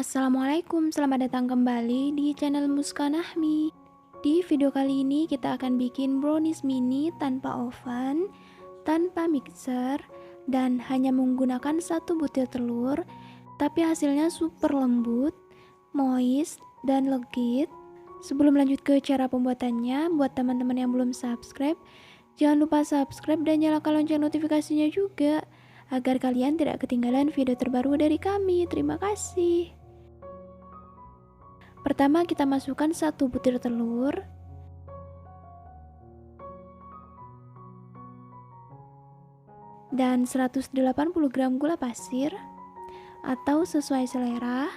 Assalamualaikum, selamat datang kembali di channel Muska Nahmi. Di video kali ini kita akan bikin brownies mini tanpa oven, tanpa mixer, dan hanya menggunakan 1 butir telur, tapi hasilnya super lembut, moist, dan legit. Sebelum lanjut ke cara pembuatannya, buat teman-teman yang belum subscribe, jangan lupa subscribe dan nyalakan lonceng notifikasinya juga, agar kalian tidak ketinggalan video terbaru dari kami. Terima kasih. Pertama kita masukkan 1 butir telur, dan 180 gram gula pasir atau sesuai selera.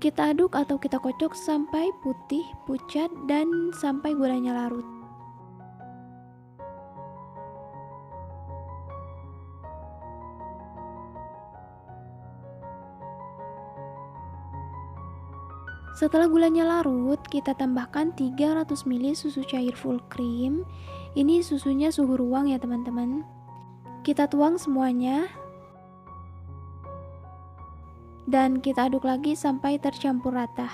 Kita aduk atau kita kocok sampai putih, pucat, dan sampai gulanya larut. Setelah gulanya larut, kita tambahkan 300 ml susu cair full cream. Ini susunya suhu ruang ya teman-teman. Kita tuang semuanya. Dan kita aduk lagi sampai tercampur rata.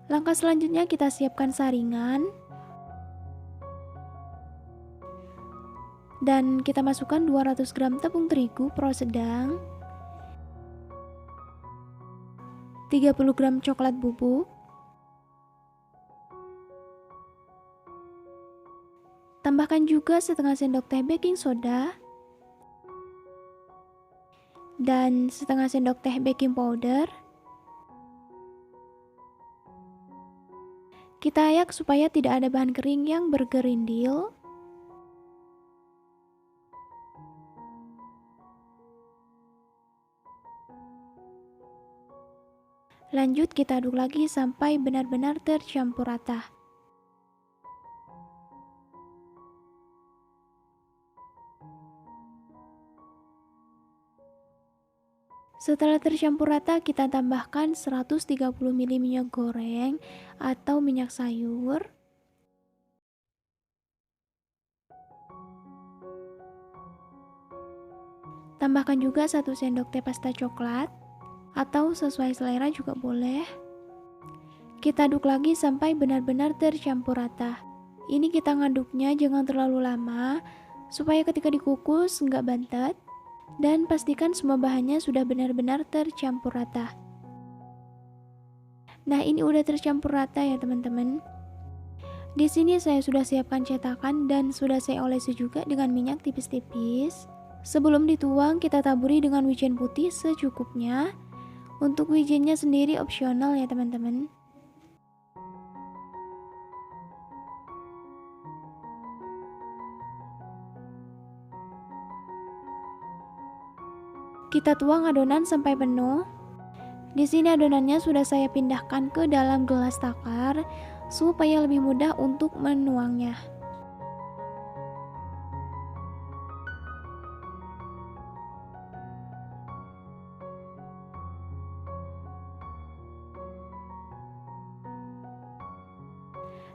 Langkah selanjutnya kita siapkan saringan. Dan kita masukkan 200 gram tepung terigu pro sedang, 30 gram coklat bubuk, tambahkan juga setengah sendok teh baking soda, dan setengah sendok teh baking powder. Kita ayak supaya tidak ada bahan kering yang bergerindil. Lanjut kita aduk lagi sampai benar-benar tercampur rata. Setelah tercampur rata, kita tambahkan 130 ml minyak goreng atau minyak sayur. Tambahkan juga 1 sendok teh pasta coklat atau sesuai selera juga boleh. Kita aduk lagi sampai benar-benar tercampur rata. Ini kita ngaduknya jangan terlalu lama, supaya ketika dikukus nggak bantet. Dan pastikan semua bahannya sudah benar-benar tercampur rata. Nah, ini udah tercampur rata ya teman-teman. Di sini saya sudah siapkan cetakan dan sudah saya olesi juga dengan minyak tipis-tipis. Sebelum dituang, kita taburi dengan wijen putih secukupnya. Untuk wijennya sendiri opsional ya teman-teman. Kita tuang adonan sampai penuh. Di sini adonannya sudah saya pindahkan ke dalam gelas takar supaya lebih mudah untuk menuangnya.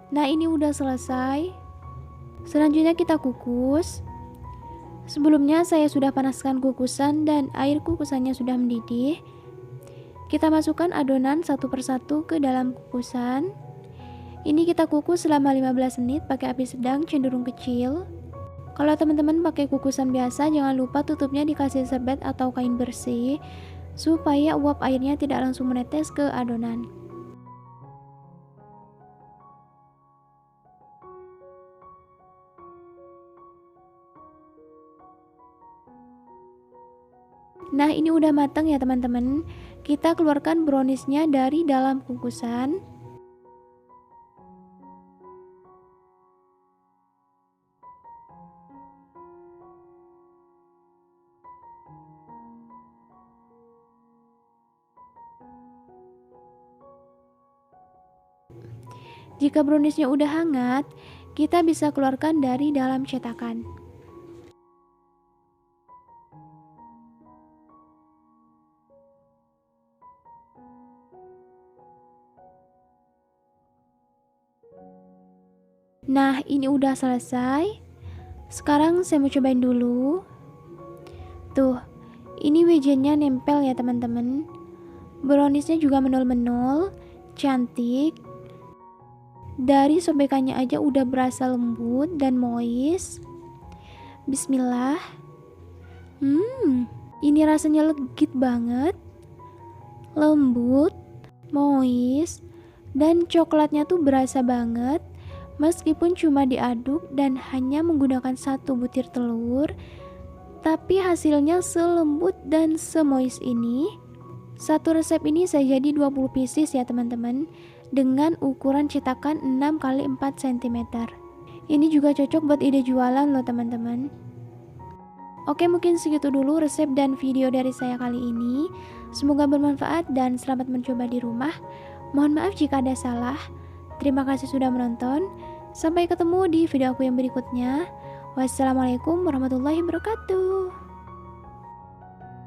Nah, ini udah selesai. Selanjutnya kita kukus. Sebelumnya saya sudah panaskan kukusan dan air kukusannya sudah mendidih. Kita masukkan adonan satu persatu ke dalam kukusan. Ini kita kukus selama 15 menit pakai api sedang cenderung kecil. Kalau teman-teman pakai kukusan biasa, jangan lupa tutupnya dikasih serbet atau kain bersih supaya uap airnya tidak langsung menetes ke adonan. Nah, ini udah matang ya teman-teman. Kita keluarkan browniesnya dari dalam kukusan. Jika browniesnya udah hangat, kita bisa keluarkan dari dalam cetakan. Nah, ini udah selesai. Sekarang saya mau cobain dulu. Tuh, ini wijennya nempel ya teman-teman. Browniesnya juga menol-menol, cantik. Dari sobekannya aja udah berasa lembut dan moist. Bismillah. Ini rasanya legit banget. Lembut, moist, dan coklatnya tuh berasa banget. Meskipun cuma diaduk dan hanya menggunakan 1 butir telur, tapi hasilnya selembut dan semoist ini. Satu resep ini saya jadi 20 pieces ya teman-teman, dengan ukuran cetakan 6 x 4 cm. Ini juga cocok buat ide jualan loh teman-teman. Oke, mungkin segitu dulu resep dan video dari saya kali ini. Semoga bermanfaat dan selamat mencoba di rumah. Mohon maaf jika ada salah. Terima kasih sudah menonton. Sampai ketemu di video aku yang berikutnya. Wassalamualaikum warahmatullahi wabarakatuh.